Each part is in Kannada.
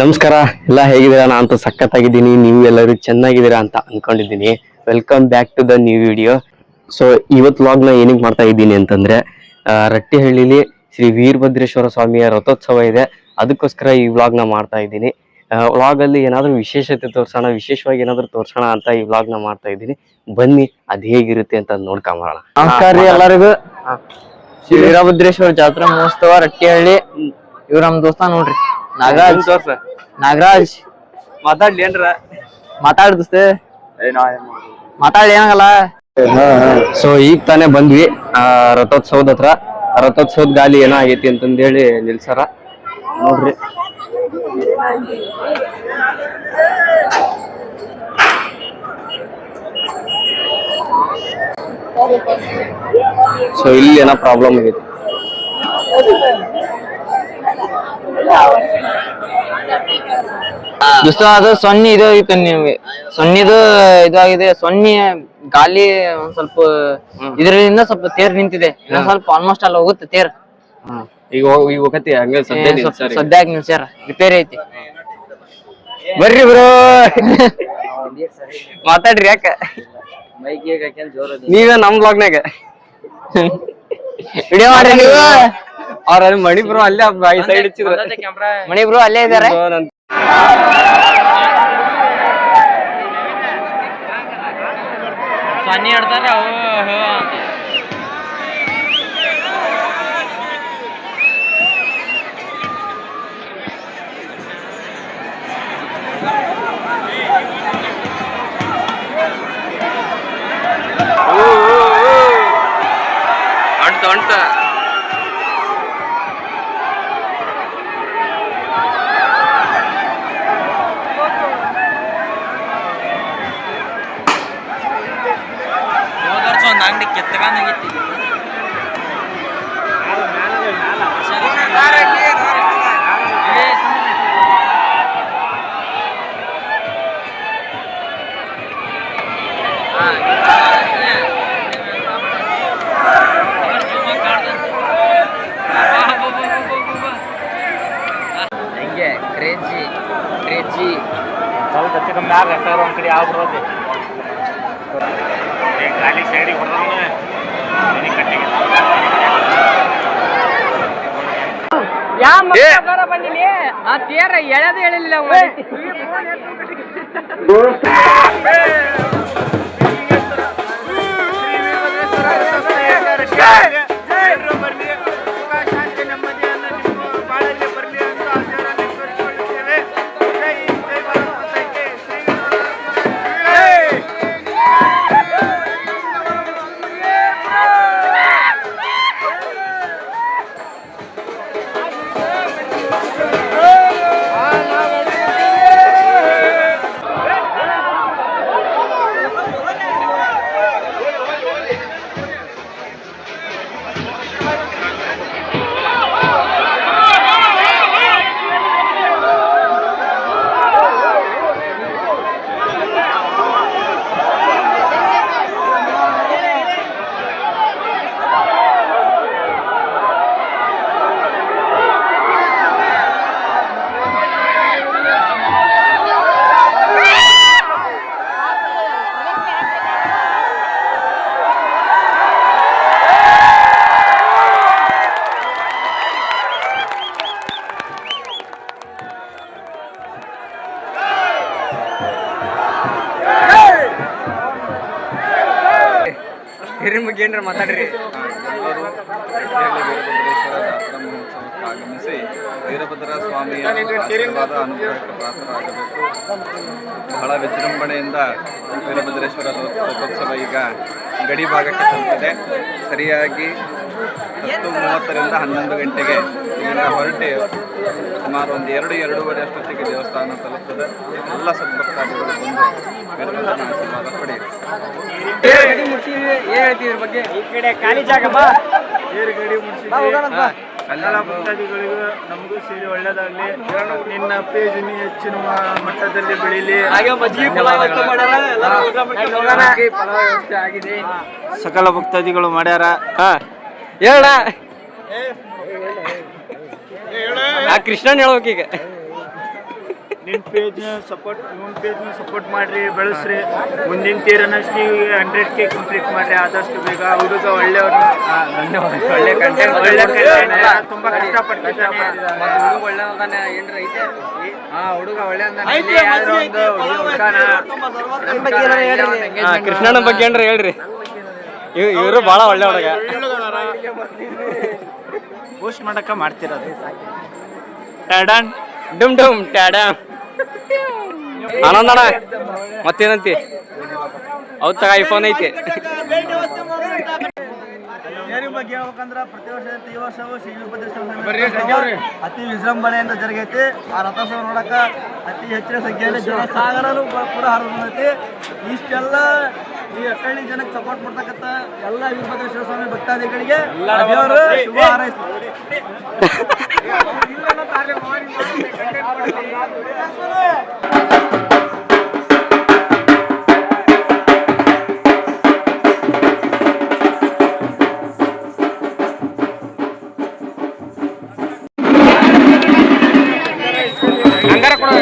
ನಮಸ್ಕಾರ, ಎಲ್ಲ ಹೇಗಿದ್ದೀರಾ? ನಾನಂತೂ ಸಖತ್ತಾಗಿದ್ದೀನಿ. ನೀವು ಎಲ್ಲರೂ ಚೆನ್ನಾಗಿದ್ದೀರಾ ಅಂತ ಅನ್ಕೊಂಡಿದ್ದೀನಿ. Welcome back to the new video. So ಇವತ್ತು ವ್ಲಾಗ್ನ ಏನಕ್ಕೆ ಮಾಡ್ತಾ ಇದ್ದೀನಿ ಅಂತಂದ್ರೆ, ರಟ್ಟಿಹಳ್ಳಿಲಿ ಶ್ರೀ ವೀರಭದ್ರೇಶ್ವರ ಸ್ವಾಮಿಯ ರಥೋತ್ಸವ ಇದೆ. ಅದಕ್ಕೋಸ್ಕರ ಈ ವ್ಲಾಗ್ನ ಮಾಡ್ತಾ ಇದ್ದೀನಿ. ವ್ಲಾಗಲ್ಲಿ ಏನಾದರೂ ವಿಶೇಷತೆ ತೋರಿಸೋಣ, ವಿಶೇಷವಾಗಿ ಏನಾದರೂ ತೋರಿಸೋಣ ಅಂತ ಈ ವ್ಲಾಗ್ನ ಮಾಡ್ತಾ ಇದ್ದೀನಿ. ಬನ್ನಿ ಅದ್ ಹೇಗಿರುತ್ತೆ ಅಂತ ನೋಡ್ಕೊಂಬರೋಣ. ನಮಸ್ಕಾರ ರೀ ಎಲ್ಲರಿಗೂ. ಶ್ರೀ ವೀರಭದ್ರೇಶ್ವರ ಜಾತ್ರಾ ಮಹೋತ್ಸವ ರಟ್ಟಿಹಳ್ಳಿ. ಇವ್ರ ನಮ್ ದೋಸ್ತ ನೋಡ್ರಿ, ನಾಗರಾಜ್. ಮಾತಾಡ್ಲಿ ಏನ್ರ? ಮಾತಾಡ್ದಸ್ತೆ ಮಾತಾಡ್ಲಿ ಏನಾಗಲ್ಲ. ಸೊ ಈಗ ತಾನೇ ಬಂದ್ವಿ ರಥೋತ್ಸವದ ಹತ್ರ. ರಥೋತ್ಸವದ ಗಾಲಿ ಏನೋ ಆಗೈತಿ ಅಂತಂದೇಳಿ ನಿಲ್ಸಾರ ನೋಡ್ರಿ. ಸೊ ಇಲ್ಲಿ ಏನೋ ಪ್ರಾಬ್ಲಮ್ ಆಗೈತಿ. ದೋಸ್ತ ಅದು ಸೊನ್ನೆ ಇದು ಐತೆ ನಿಮ್ಗೆ, ಸೊನ್ನಿದು ಇದಾಗಿದೆ. ಸೊನ್ನೆ ಗಾಲಿ ಒಂದ್ ಸ್ವಲ್ಪ ಇದರಿಂದ ಸ್ವಲ್ಪ ತೇರ್ ನಿಂತಿದೆ. ಸ್ವಲ್ಪ ಆಲ್ಮೋಸ್ಟ್ ಅಲ್ಲಿ ಹೋಗುತ್ತೆ ತೇರ್. ಈಗ ಹೋಗತಿ ಹಂಗೆ ಸದ್ಯಾಗ ನಿಲ್ಸ್ಯಾರ, ರಿಪೇರಿ ಐತಿ. ಬರ್ರಿ ಬ್ರೋ, ಮಾತಾಡ್ರಿ. ಯಾಕ ನೀವೇ ನಮ್ ಬ್ಲಾಗ್ನಾಗ ವಿಡಿಯೋ ಮಾಡ್ರಿ ನೀವು. ಅವ್ರ ಮಣಿ ಬ್ರೋ ಅಲ್ಲೇ ಸೈಡ್ ಹಚ್ಚಿದ್ರು. ಮಣಿ ಬ್ರೋ ಅಲ್ಲೇ ಇದಾರೆ. ಸೊನ್ನೆ ಹೇಳ್ತಾರೆ ಅಂಟ ಒಂದು ಅಂಗಡಿ ಕೆತ್ತಗಾನಾಗೈತಿ. ಹಿಂಗೆ ಕ್ರೇಜಿ ಕ್ರೇಜಿ ಸ್ವಲ್ಪ ಹೆಚ್ಚು ಕಮ್ಮಿ ಆಗ್ತಾರೆ ಒಂದ್ ಕಡೆ ಯಾವ ಬರೋದೆ ಗಾಲಿ ಸೈಡಿಗೆ ಹೊಡೆದವನೆ ಕಟ್ಟಿಗೆ. ಬಂದಿನಿ ಆ ತೇರ ಎಳೆದು ಎಳಿಲಿಲ್ಲ. ಏನ್ರ ಮಾತಾಡ್ರಿ. ವೀರಭದ್ರೇಶ್ವರ ಜಾತ್ರಾ ಮಹೋತ್ಸವಕ್ಕೆ ಆಗಮಿಸಿ ವೀರಭದ್ರ ಸ್ವಾಮಿಯ ಆಶೀರ್ವಾದ ಅನುಗ್ರಹಕ್ಕೆ ಪಾತ್ರರಾಗಬೇಕು. ಬಹಳ ವಿಜೃಂಭಣೆಯಿಂದ ವೀರಭದ್ರೇಶ್ವರ ರಥೋತ್ಸವ ಈಗ ಗಡಿ ಭಾಗಕ್ಕೆ ತಲುಪಿದೆ. ಸರಿಯಾಗಿ 10:30ರಿಂದ 11 ಗಂಟೆಗೆ ಇಲ್ಲಿಂದ ಹೊರಟಿ ಸುಮಾರು ಒಂದು 2-2:30 ಅಷ್ಟೊತ್ತಿಗೆ ದೇವಸ್ಥಾನ ತಲುಪ್ತದೆ. ಎಲ್ಲ ಸದ್ಭಕ್ತಾದಿಗಳು ಬಂದು ವೀರಭದ್ರನ ಆಶೀರ್ವಾದ ಪಡೆಯಿರಿ. ಬಗ್ಗೆ ಈ ಕಡೆ ಖಾಲಿ ಜಾಗ ಬಾ. ಎಲ್ಲ ಭಕ್ತಾದಿಗಳಿಗೂ ನಮಗೂ ಸೇರಿ ಒಳ್ಳೇದಾಗ್ಲಿ. ನಿನ್ನ ಪೇಜ್ ಹೆಚ್ಚಿನ ಮಟ್ಟದಲ್ಲಿ ಬೆಳೀಲಿ. ಆಗಿದೆ. ಸಕಲ ಭಕ್ತಾದಿಗಳು ಮಾಡ್ಯಾರ. ಹೇಳ ಆ ಕೃಷ್ಣನ್ ಹೇಳ್ಬೇಕೀಗ. ನಿನ್ನ ಪೇಜ್ನ ಸಪೋರ್ಟ್ ಮಾಡಿರಿ, ಬೆಳೆಸ್ರಿ. ಮುಂದಿನ ತೀರನ 100K ಕಂಪ್ಲೀಟ್ ಮಾಡಿರಿ ಆದಷ್ಟು ಬೇಗ. ಹುಡುಗ ಒಳ್ಳೆಯವ್ರು, ಒಳ್ಳೆ ಕಂಟೆಂಟ್, ಒಳ್ಳೆ ತುಂಬ ಕಷ್ಟಪಟ್ಟಿದ್ದಾನೆ. ಹುಡುಗ ಒಳ್ಳೆ ಕೃಷ್ಣನ ಬಗ್ಗೆ ಏನ್ರಿ ಹೇಳ್ರಿ. ಇವರು ಬಹಳ ಒಳ್ಳೆ ಹುಡುಗ. ಪೋಸ್ಟ್ ಮಾಡಕ್ಕ ಮಾಡ್ತಿರೋದು. ಟ್ಯಾಡನ್ ಡುಮ್ ಡುಮ್ ಟ್ಯಾಡಮ್. ಆನಂದಣ್ಣ ಮತ್ತೇನಂತಿ? ಹೌದ್ ತಗ, ಐಫೋನ್ ಐತಿ. ಏನಿಗೆ ಬಗ್ಗೆ ಹೇಳ್ಬೇಕಂದ್ರೆ ಪ್ರತಿ ವರ್ಷದಂತೆ ಈ ವರ್ಷವೂ ಶ್ರೀ ಅತಿ ವಿಜೃಂಭಣೆಯಿಂದ ಜರುಗೈತಿ. ಆ ರಥೋತ್ಸವ ನೋಡಕ ಅತಿ ಹೆಚ್ಚಿನ ಸಂಖ್ಯೆಯಲ್ಲಿ ಜನಸಾಗರನು ಕೂಡ ಹರಿದೈತಿ. ಇಷ್ಟೆಲ್ಲ ಈ ಅಕ್ಕಳ್ಳಿ ಜನಕ್ಕೆ ಸಪೋರ್ಟ್ ಮಾಡ್ತಕ್ಕಂಥ ಎಲ್ಲ ವೀರಭದ್ರೇಶ್ವರ ಸ್ವಾಮಿ ಭಕ್ತಾದಿಗಳಿಗೆ ದೇವರು ಶುಭ ಹಾರೈಸ್ತಾರೆ. ಹಂಗಾರ ಕೊಡ.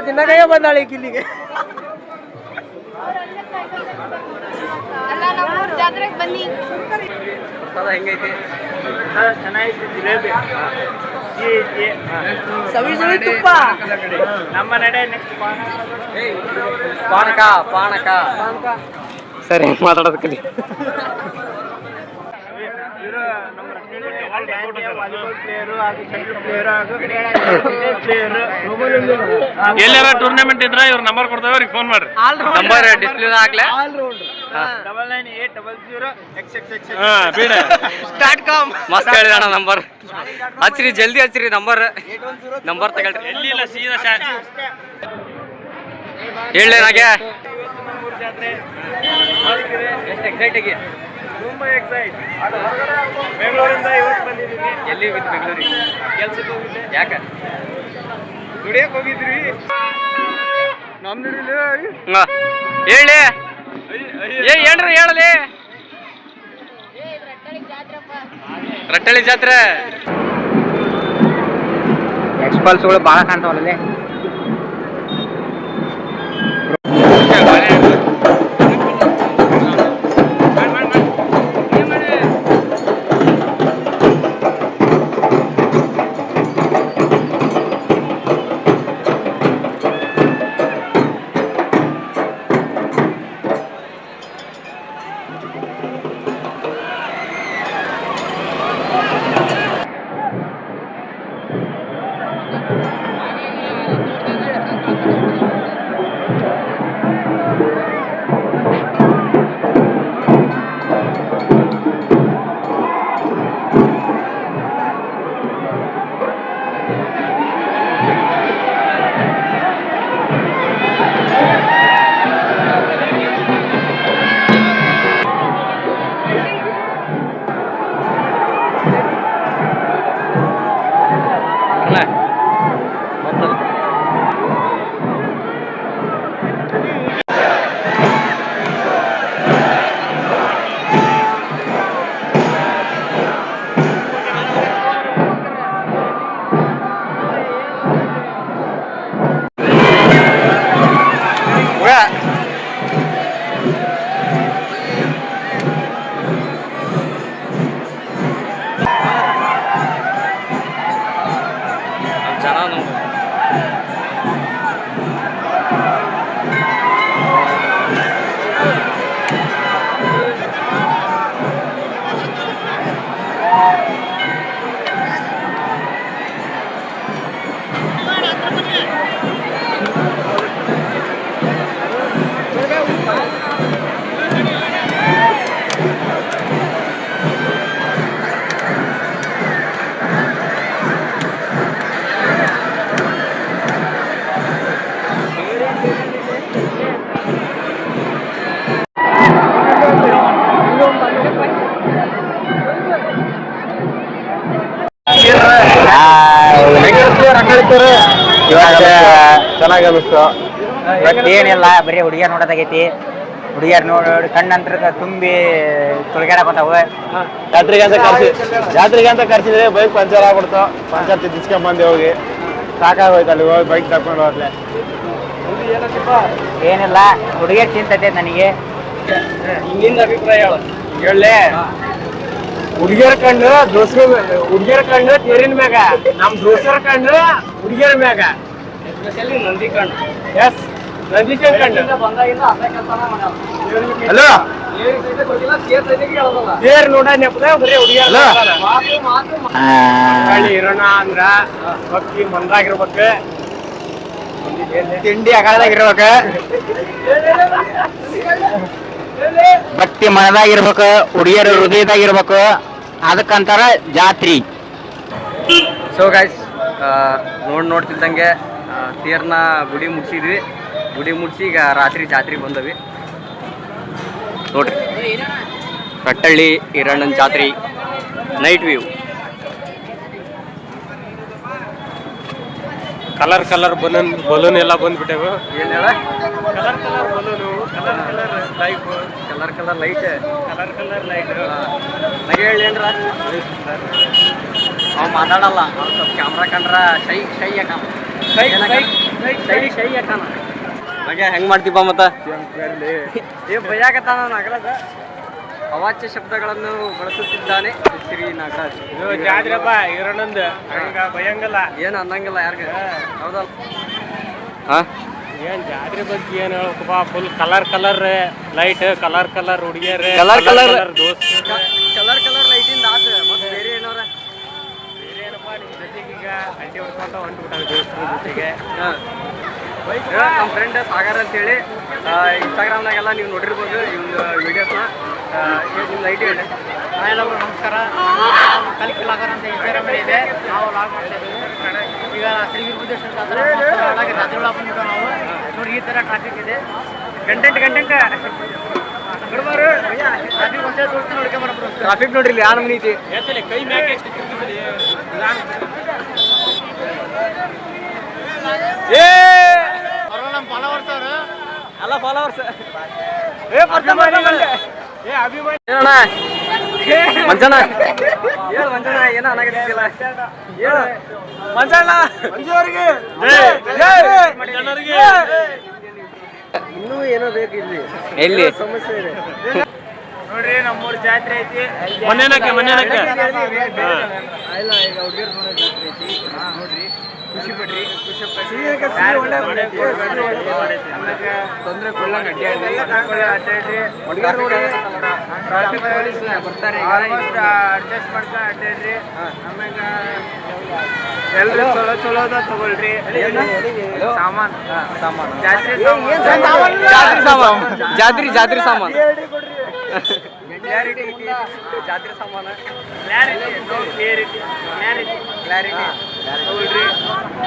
ತಿನ್ನಕೇ ಬಂದಾಳೆ ಇಲ್ಲಿಗೆ. ಹೆಂಗೈತಿ? ಚೆನ್ನಾಗಿತ್ತು. ಜಿಲೇಬಿ ಸವಿ ತುಪ್ಪ. ನಮ್ಮ ನಡೆ ನೆಕ್ಸ್ಟ್ ಪಾನಕ. ಸರಿ, ಮಾತಾಡೋದಕ್ಕೆ ವಾಲಿಬಾಲ್ ಪ್ಲೇಯರು ಹಾಗೂ ಶಟಲ್ ಪ್ಲೇಯರು ಹಾಗೂ ಪ್ಲೇಯರು. ಎಲ್ಲಾರ ಟೂರ್ನಮೆಂಟ್ ಇದ್ರೆ ಇವ್ರ ನಂಬರ್ ಕೊಡ್ತೇವೆ, ಅವ್ರಿಗೆ ಫೋನ್ ಮಾಡ್ರಿ. ನಂಬರ್ ಡಿಸ್ಪ್ಲೇ ಹಾಕ್ಲೆ. 998866. ಮಸ್ತ್ ಹೇಳಿದಣ್ಣ ನಂಬರ್. ಹಚ್ರಿ, ಜಲ್ದಿ ಹಚ್ರಿ ನಂಬರ್ ತಗೊಳ್ರಿ. ಎಲ್ಲಿ ಇಲ್ಲ, ಸೀದಾ ಹೇಳಿ ನಾಗೆ. ಎಷ್ಟು ಎಕ್ಸೈಟ್ ಆಗಿ, ತುಂಬಾ ಎಕ್ಸೈಟ್. ಬೆಂಗಳೂರಿಂದ ಇವತ್ತು ಬಂದಿದ್ದೀನಿ. ಎಲ್ಲಿ ಹೋಗಿದ್ದು? ಬೆಂಗಳೂರಿಗೆ ಕೆಲ್ಸಕ್ಕೆ ಹೋಗಿದ್ದೆ. ಯಾಕೆ? ದುಡಿಯಕ್ಕೆ ಹೋಗಿದ್ರಿ. ನಮ್ಮ ಹೇಳಿ. ಏನ್ರಿ ಹೇಳಲಿ? ರಟ್ಟಳಿ ಜಾತ್ರೆ. ಎಕ್ಸ್ಪಲ್ಸ್ಗಳು ಭಾಳ ಕಾಣ್ತಾವಲ್ಲ. ಇವಾಗ ಚೆನ್ನಾಗಿ ಅನಿಸ್ತು. ಇವತ್ತೇನಿಲ್ಲ, ಬರೀ ಹುಡುಗಿಯರ್ ನೋಡೋದಾಗೈತಿ. ಹುಡುಗಿಯರ್ ನೋಡಿ ಕಣ್ಣಂತ್ರ ತುಂಬಿ ತುಳ್ಗಾಡಕತ್ತಾವ. ಜಾತ್ರೆಗೆ ಅಂತ ಕರ್ಸಿದ್ರೆ ಬೈಕ್ ಪಂಚರ್ ಆಗ್ಬಿಡ್ತು. ಪಂಚರ್ ತಿದ್ದಿಸ್ಕೊಂಡ್ ಬಂದೆ, ಹೋಗಿ ಸಾಕಾಗೋಯ್ತು. ಅಲ್ಲಿ ಹೋಗಿ ಬೈಕ್ ತಕೊಂಡು ಹೋದ್ಲೆ. ಏನಿಲ್ಲ, ಹುಡುಗಿಯರ್ ಚಿಂತತೆ ನನಗೆ. ಹಿಂಗಿಂದ ಅಭಿಪ್ರಾಯ ಹೇಳಲೆ, ಹುಡುಗಿಯರ್ ಕಣ್ಣು ಹುಡುಗಿಯರ್ ಕಣ್ಣು ತೇರಿನ ಮ್ಯಾಗ, ನಮ್ ದೋಸ್ತರ ಕಣ್ಣು ಹುಡುಗಿಯರ್ ಮ್ಯಾಗ. ಎಸ್ಪೆಷಲಿ ನಂದಿ ಕಣ್ಣು. ಎಸ್, ನಂದೀಶನ್ ಕಣ್ಣು. ಹಲೋ, ತೇರ್ ನೋಡ ನೆಪದ ಬರೀ ಹುಡುಗಿಯರ್ ಇರೋಣ ಅಂದ್ರ ಭಕ್ತಿ ಮಂದಾಗಿರ್ಬೇಕು, ತಿಂಡಿ ಅಗಾಳದಾಗಿರ್ಬೇಕ, ಭಕ್ತಿ ಮನದಾಗಿರ್ಬೇಕು, ಹುಡುಗಿಯರು ಹೃದಯದಾಗಿರ್ಬೇಕು. ಅದಕ್ಕಂತಾರ ಜಾತ್ರಿ. ಸೊ ಗೈಸ್, ನೋಡ್ತಿದ್ದಂಗೆ ತೇರ್ನ ಗುಡಿ ಮುಗಿಸಿದ್ವಿ. ಗುಡಿ ಮುಗಿಸಿ ಈಗ ರಾತ್ರಿ ಜಾತ್ರೆಗೆ ಬಂದವಿ ನೋಡ್ರಿ. ರಟ್ಟಳ್ಳಿ ಹಿರಣ್ಣನ ಜಾತ್ರೆ ನೈಟ್ ವ್ಯೂ. ಕಲರ್ ಬಲೂನ್ ಎಲ್ಲ ಬಂದ್ಬಿಟ್ಟೆವು. ಏನ್ ಹೇಳ? Colour balloon, colour light, colour light, light. ನಗೆ ಹೇಳೇನ್ರ? ಅವ್ ಮಾತಾಡಲ್ಲ, ಅವ್ನು ಸ್ವಲ್ಪ ಕ್ಯಾಮ್ರಾ ಕಂಡ್ರ ಶೈ ಯಾಕಾನ ನಗೆ ಹೆಂಗ್ ಮಾಡ್ತೀಪ ಮತ್ತ ಭಯಾಗತ್ತಾನ ನಾಗರಾಜ. ಅವಾಚ್ಯ ಶಬ್ದಗಳನ್ನು ಬಳಸುತ್ತಿದ್ದಾನೆ ಶ್ರೀ ನಾಗರಾಜ್. ಜಾತ್ರೆಪ್ಪ ಇರೋಣಂದ್ ಹಂಗ ಭಯಂಗಲ್ಲ, ಏನು ಅನ್ನಂಗಿಲ್ಲ ಯಾರಿಗೆ. ಹೌದಲ್ಲ? ಏನ್ ಜಾತ್ರೆ ಬಗ್ಗೆ ಏನ್ ಹೇಳ್ಬೇಕಪ್ಪ. ಫುಲ್ ಕಲರ್ ಲೈಟ್, ಕಲರ್ ಹುಡುಗಿಯರ್, ದೋಸ್ತ, ಕಲರ್ ಲೈಟಿಂದ ಆತ. ಮತ್ತೆ ಬೇರೆ ಏನವ್ರ? ಬೇರೆ ಏನಪ್ಪ, ನಿಮ್ ಜೊತೆಗೆ ಈಗ ಅಡ್ಡಿ ಹೊಡ್ಕೊಂತ ಹೊಂಟ್ಬಿಟ್ಟಾಗ ದೋಸ್ತರ ಜೊತೆಗೆ. ನಮ್ಮ ಫ್ರೆಂಡ್ ಸಾಗರ್ ಅಂತೇಳಿ ಇನ್ಸ್ಟಾಗ್ರಾಮ್ನಾಗೆಲ್ಲ ನೀವು ನೋಡಿರ್ಬೋದು ಇವ್ನ ವಿಡಿಯೋಸ್ನ. ನಿಮ್ಮ ಲೈಟ್ ಹೇಳಿ. ಎಲ್ಲರಿಗೂ ನಮಸ್ಕಾರ. ಕಲಿಕೆ ಲಾಗರ್ ಅಂತ ಇನ್ಸ್ಟಾಗ್ರಾಮ್ ಇದೆ, ನಾವು ಲಾಗ್ ಮಾಡ್ತಾ ಇದ್ದೀವಿ. ಈಗ ಶ್ರೀ ವೀರಭದ್ರೇಶ್ವರ ಜಾತ್ರೆ ರಾತ್ರಿ ಒಳಗೆ ಬಂದ್ಬಿಟ್ಟು ನಾವು ನೋಡಿ ಈ ಥರ ಟ್ರಾಫಿಕ್ ಇದೆ. ಟ್ರಾಫಿಕ್ ನೋಡ್ರಿ ಇಲ್ಲಿ ಯಾವ ನಮ್ನಿ ಐತಿ. ಕೈ ಮ್ಯಾಗೆ ನಮ್ಮ ಫಾಲೋವರ್ಸ್ ಅವರು ಎಲ್ಲ ಫಾಲೋವರ್ಸ್. ಅಭಿಮಾನಿ ಮಂಜಣ್ಣ ಹೇಳು. ಮಂಜಣ್ಣ ಏನೋ ಅನ್ನಾಗತ್ತಿಲ್ಲ, ಹೇಳು ಮಂಜಣ್ಣ. ಇನ್ನೂ ಏನೋ ಬೇಕು ಇಲ್ಲಿ, ಎಲ್ಲಿ ಸಮಸ್ಯೆ ಇದೆ ನೋಡ್ರಿ. ನಮ್ಮೂರ ಜಾತ್ರೆ ಐತಿ. ಮೊನ್ನೆನಕ್ಕೆ ಇಲ್ಲ. ಈಗ ಹುಡುಗಿಯರ್ ನೋಡೋ ಜಾತ್ರೆ ಐತಿ ನೋಡ್ರಿ. ಖುಷಿ ಪಡ್ರಿ. ತೊಂದ್ರೆ ಕೊಡ್ಲಂಗ ಅಡ್ಡಾಡ್ರಿ. ಹುಡುಗಿಯರ್ ನೋಡಿ ಟ್ರಾಫಿಕ್ ಪೊಲೀಸ್ ಬರ್ತಾರೆ. ಅಡ್ಜಸ್ಟ್ ಮಾಡ್ಕೊಂಡು ಅಡ್ಡಾಡ್ರಿ. ಆಮ್ಯಾಗ ಎಲ್ರು ಚಲೋದ ತಗೊಳ್ರಿ ಸಾಮಾನ್. ಜಾತ್ರೆ ಜಾತ್ರೆ ಸಾಮಾನು ಕ್ಲಾರಿಟಿ ಐತಿ. ಜಾತ್ರೆ ಸಾಮಾನು ಕ್ಲಾರಿಟಿ ತಗೊಳ್ರಿ.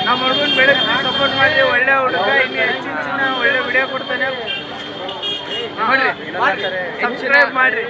ನಮ್ಮ ಹುಡುಗನ್ ಬೆಳೆಸಿ ಸಪೋರ್ಟ್ ಮಾಡಿ. ಒಳ್ಳೆ ಹುಡುಗ, ಇನ್ನು ಹೆಚ್ಚಿನ ಒಳ್ಳೆ ವಿಡಿಯೋ ಕೊಡ್ತಾನೆ. ಸಬ್ಸ್ಕ್ರೈಬ್ ಮಾಡ್ರಿ.